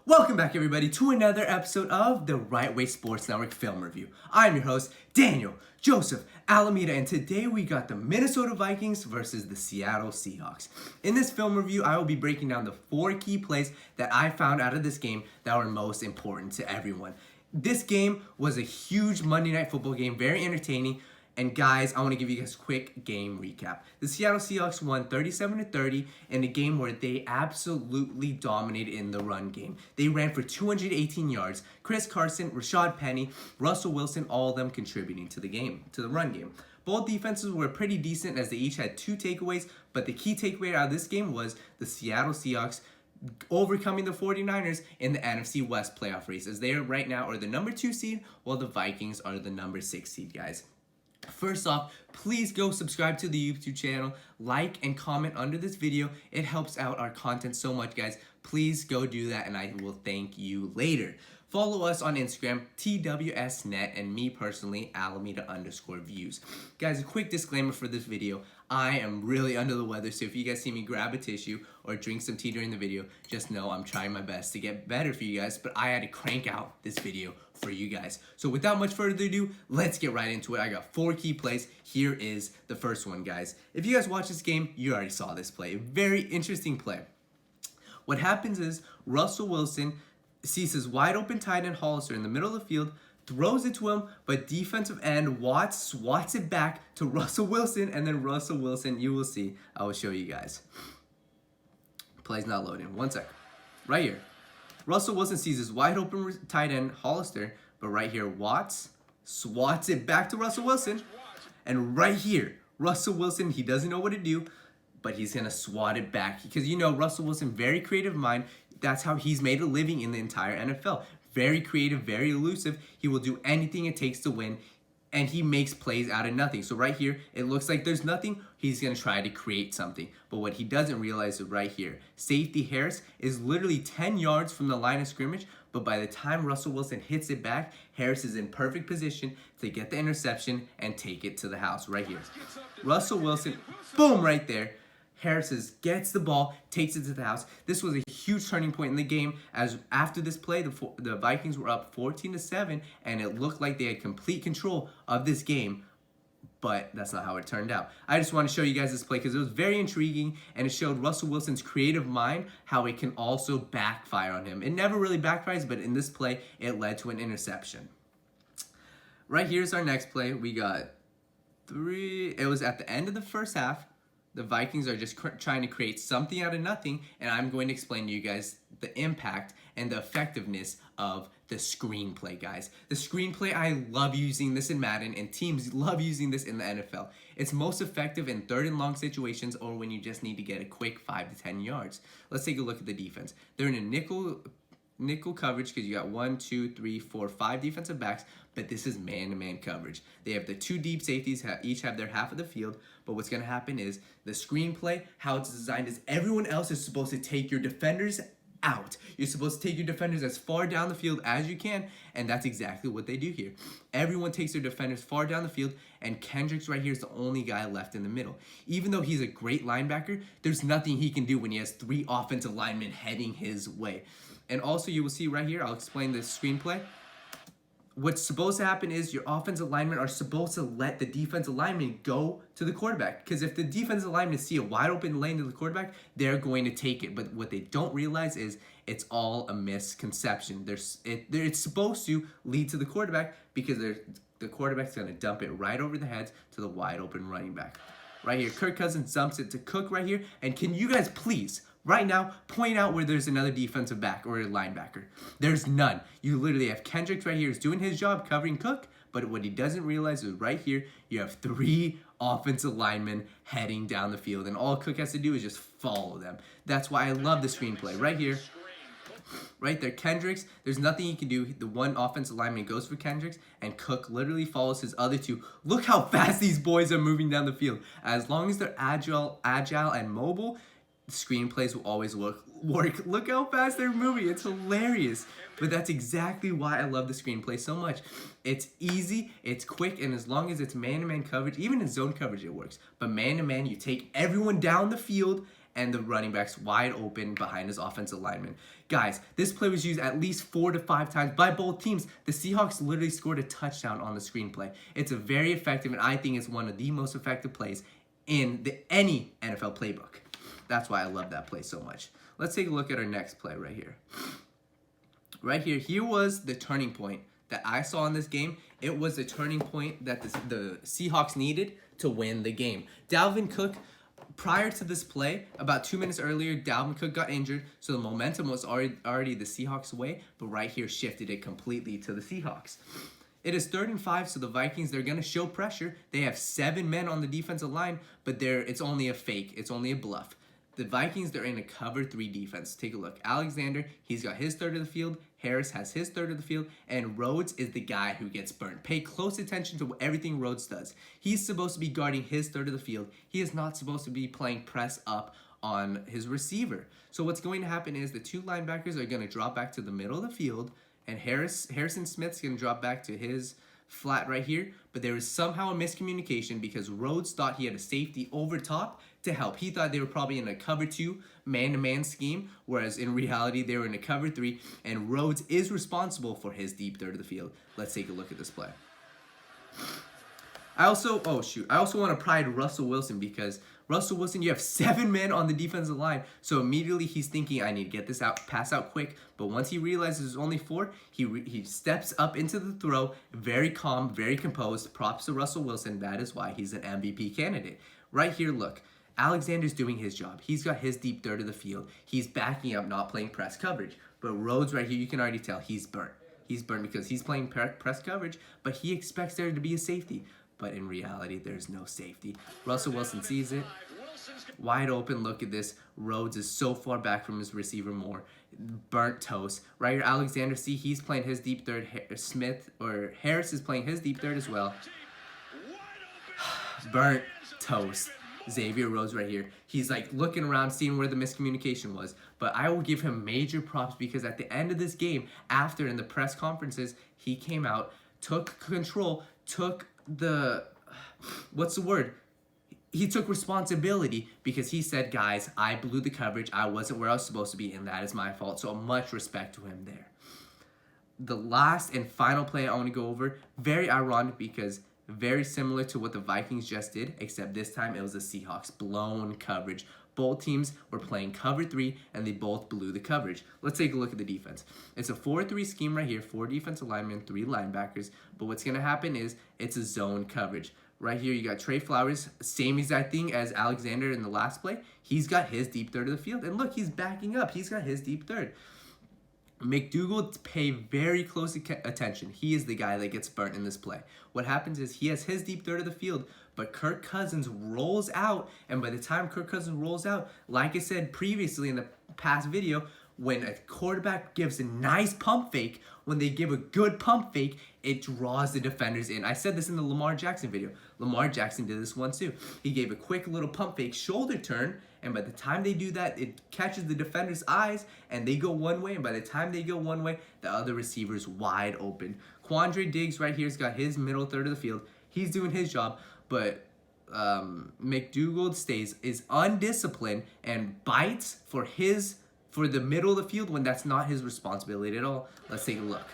Welcome back, everybody, to another episode of the Right Way Sports Network Film Review. I'm your host, Daniel Joseph Alameda, and today we got the Minnesota Vikings versus the Seattle Seahawks. In this film review, I will be breaking down the 4 key plays that I found out of this game that were most important to everyone. This game was a huge Monday Night Football game, very entertaining. And guys, I want to give you guys a quick game recap. The Seattle Seahawks won 37-30 in a game where they absolutely dominated in the run game. They ran for 218 yards. Chris Carson, Rashad Penny, Russell Wilson, all of them contributing to the run game. Both defenses were pretty decent as they each had 2 takeaways, but the key takeaway out of this game was the Seattle Seahawks overcoming the 49ers in the NFC West playoff race, as they are right now are the number 2 seed, while the Vikings are the number 6 seed, guys. First off, please go subscribe to the YouTube channel, like and comment under this video. It helps out our content so much, guys. Please go do that, and I will thank you later. Follow us on Instagram, TWSN, and me personally, Alameda_views. Guys, a quick disclaimer for this video. I am really under the weather, so if you guys see me grab a tissue or drink some tea during the video, just know I'm trying my best to get better for you guys, but I had to crank out this video for you guys. So without much further ado, let's get right into it. I got 4 key plays. Here is the first one, guys. If you guys watch this game, you already saw this play. Very interesting play. What happens is Russell Wilson sees his wide open tight end Hollister in the middle of the field, throws it to him, but defensive end Watts swats it back to Russell Wilson, and then Russell Wilson, you will see, I will show you guys. Play's not loading. 1 sec. Right here. Russell Wilson sees his wide open tight end Hollister, but right here Watts swats it back to Russell Wilson, and right here Russell Wilson, he doesn't know what to do, but he's going to swat it back because you know Russell Wilson, very creative mind. That's how he's made a living in the entire NFL. Very creative, very elusive. He will do anything it takes to win, and he makes plays out of nothing. So right here, it looks like there's nothing. He's going to try to create something. But what he doesn't realize is right here, safety Harris is literally 10 yards from the line of scrimmage, but by the time Russell Wilson hits it back, Harris is in perfect position to get the interception and take it to the house right here. Russell Wilson, boom, right there. Harris gets the ball, takes it to the house. This was a huge turning point in the game, as after this play, the Vikings were up 14-7, and it looked like they had complete control of this game, but that's not how it turned out. I just want to show you guys this play because it was very intriguing, and it showed Russell Wilson's creative mind, how it can also backfire on him. It never really backfires, but in this play, it led to an interception. Right here's our next play. We got 3. It was at the end of the first half. The Vikings are just trying to create something out of nothing, and I'm going to explain to you guys the impact and the effectiveness of the screenplay, guys. The screenplay, I love using this in Madden, and teams love using this in the NFL. It's most effective in 3rd and long situations or when you just need to get a quick 5 to 10 yards. Let's take a look at the defense. They're in a nickel coverage because you got 1, 2, 3, 4, 5 defensive backs, but this is man-to-man coverage. They have the 2 deep safeties, each have their half of the field, but what's going to happen is the screenplay, how it's designed is everyone else is supposed to take your defenders out. You're supposed to take your defenders as far down the field as you can, and that's exactly what they do here. Everyone takes their defenders far down the field, and Kendricks right here is the only guy left in the middle. Even though he's a great linebacker, there's nothing he can do when he has 3 offensive linemen heading his way. And also you will see right here, I'll explain the screenplay. What's supposed to happen is your offensive linemen are supposed to let the defensive lineman go to the quarterback. Because if the defensive linemen see a wide open lane to the quarterback, they're going to take it. But what they don't realize is it's all a misconception. It's supposed to lead to the quarterback because the quarterback's going to dump it right over the heads to the wide open running back. Right here, Kirk Cousins dumps it to Cook right here. And can you guys please, right now, point out where there's another defensive back or a linebacker? There's none. You literally have Kendricks right here is doing his job covering Cook, but what he doesn't realize is right here, you have 3 offensive linemen heading down the field, and all Cook has to do is just follow them. That's why I love the screenplay. Right here, right there, Kendricks, there's nothing he can do. The one offensive lineman goes for Kendricks, and Cook literally follows his other 2. Look how fast these boys are moving down the field. As long as they're agile and mobile, screenplays will always work. Look how fast they're moving. It's hilarious. But that's exactly why I love the screenplay so much. It's easy, it's quick, and as long as it's man-to-man coverage, even in zone coverage it works. But man-to-man, you take everyone down the field and the running backs wide open behind his offensive lineman. Guys, this play was used at least 4 to 5 times by both teams. The Seahawks literally scored a touchdown on the screenplay. It's a very effective, and I think it's one of the most effective plays in any NFL playbook. That's why I love that play so much. Let's take a look at our next play right here. Right here, here was the turning point that I saw in this game. It was the turning point that the Seahawks needed to win the game. Dalvin Cook, prior to this play, about 2 minutes earlier, Dalvin Cook got injured, so the momentum was already the Seahawks' way, but right here shifted it completely to the Seahawks. It is 3rd and 5, so the Vikings, they're going to show pressure. They have 7 men on the defensive line, but it's only a fake. It's only a bluff. The Vikings, they're in a cover 3 defense. Take a look. Alexander, he's got his third of the field. Harris has his third of the field. And Rhodes is the guy who gets burnt. Pay close attention to everything Rhodes does. He's supposed to be guarding his third of the field. He is not supposed to be playing press up on his receiver. So what's going to happen is the 2 linebackers are going to drop back to the middle of the field. And Harrison Smith's going to drop back to his flat right here. But there was somehow a miscommunication because Rhodes thought he had a safety over top to help. He thought they were probably in a cover 2 man-to-man scheme, whereas in reality they were in a cover 3, and Rhodes is responsible for his deep third of the field. Let's take a look at this play. I also want to pride Russell Wilson, because Russell Wilson, you have 7 men on the defensive line, so immediately he's thinking, I need to get this out, pass out quick. But once he realizes there's only 4, he steps up into the throw, very calm, very composed. Props to Russell Wilson. That is why he's an MVP candidate. Right here, look. Alexander's doing his job. He's got his deep third of the field. He's backing up, not playing press coverage. But Rhodes right here, you can already tell he's burnt. He's burnt because he's playing press coverage, but he expects there to be a safety. But in reality, there's no safety. Russell Wilson sees it. Wide open, look at this. Rhodes is so far back from his receiver more. Burnt toast. Right here, Alexander, see, he's playing his deep third. Harris is playing his deep third as well. Burnt toast. Xavier Rhodes right here. He's like looking around, seeing where the miscommunication was. But I will give him major props, because at the end of this game, after in the press conferences, he came out, took control, took the, what's the word? He took responsibility, because he said, guys, I blew the coverage. I wasn't where I was supposed to be, and that is my fault. So much respect to him there. The last and final play I want to go over, very ironic, because very similar to what the Vikings just did, except this time it was the Seahawks. Blown coverage. Both teams were playing cover 3, and they both blew the coverage. Let's take a look at the defense. It's a 4-3 scheme right here. 4 defensive linemen, 3 linebackers. But what's going to happen is it's a zone coverage. Right here, you got Trey Flowers, same exact thing as Alexander in the last play. He's got his deep third of the field. And look, he's backing up. He's got his deep third. McDougald, pay very close attention. He is the guy that gets burnt in this play. What happens is he has his deep third of the field, but Kirk Cousins rolls out, and by the time Kirk Cousins rolls out, like I said previously in the past video, when a quarterback gives a nice pump fake, when they give a good pump fake, it draws the defenders in. I said this in the Lamar Jackson video. Lamar Jackson did this one too. He gave a quick little pump fake shoulder turn, and by the time they do that, it catches the defender's eyes, and they go one way, and by the time they go one way, the other receiver's wide open. Quandre Diggs right here's got his middle third of the field. He's doing his job, but McDougald is undisciplined and bites for the middle of the field when that's not his responsibility at all. Let's take a look.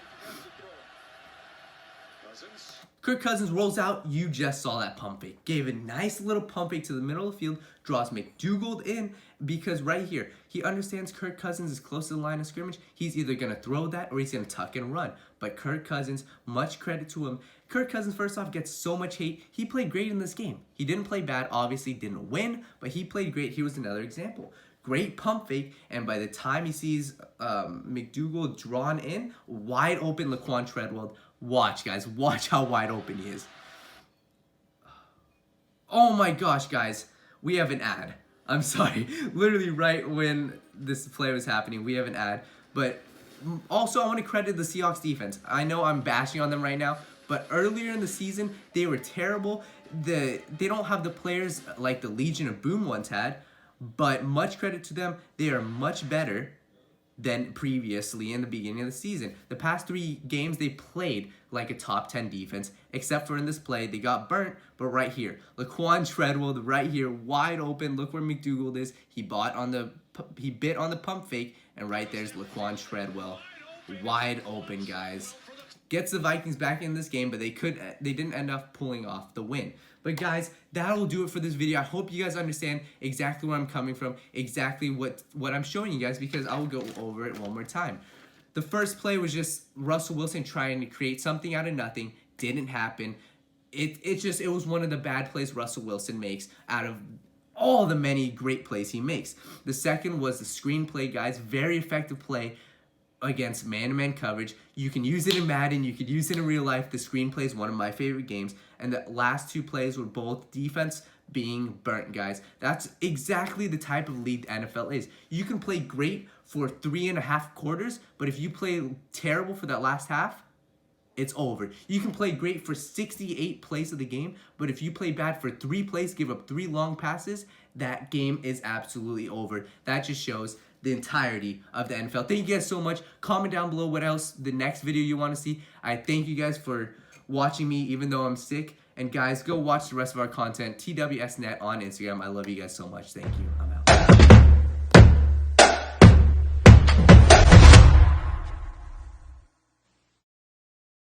Kirk Cousins rolls out. You just saw that pump fake. Gave a nice little pump fake to the middle of the field. Draws McDougald in, because right here, he understands Kirk Cousins is close to the line of scrimmage. He's either going to throw that or he's going to tuck and run. But Kirk Cousins, much credit to him. Kirk Cousins, first off, gets so much hate. He played great in this game. He didn't play bad. Obviously, didn't win, but he played great. He was another example. Great pump fake, and by the time he sees McDougald drawn in, wide open Laquan Treadwell. Watch, guys. Watch how wide open he is. Oh my gosh, guys. We have an ad. I'm sorry. Literally right when this play was happening, we have an ad. But also, I want to credit the Seahawks defense. I know I'm bashing on them right now, but earlier in the season, they were terrible. They don't have the players like the Legion of Boom once had, but much credit to them. They are much better than previously in the beginning of the season. The past 3 games they played like a top 10 defense, except for in this play they got burnt. But right here, Laquan Treadwell right here, wide open. Look where McDougald is. He bit on the pump fake, and right there's Laquan Treadwell, wide open, guys. Gets the Vikings back in this game, but they didn't end up pulling off the win. But guys, that'll do it for this video. I hope you guys understand exactly where I'm coming from, exactly what I'm showing you guys, because I will go over it one more time. The first play was just Russell Wilson trying to create something out of nothing. Didn't happen. It was one of the bad plays Russell Wilson makes out of all the many great plays he makes. The second was the screen play, guys. Very effective play against man-to-man coverage. You can use it in Madden, you could use it in real life. The screenplay is one of my favorite games. And the last 2 plays were both defense being burnt, guys. That's exactly the type of league the NFL is. You can play great for 3.5 quarters, but if you play terrible for that last half, it's over. You can play great for 68 plays of the game, but if you play bad for 3 plays, give up 3 long passes, that game is absolutely over. That just shows the entirety of the NFL. Thank you guys so much. Comment down below what else the next video you want to see. I thank you guys for watching me even though I'm sick. And guys, go watch the rest of our content, TWSN on Instagram. I love you guys so much. Thank you.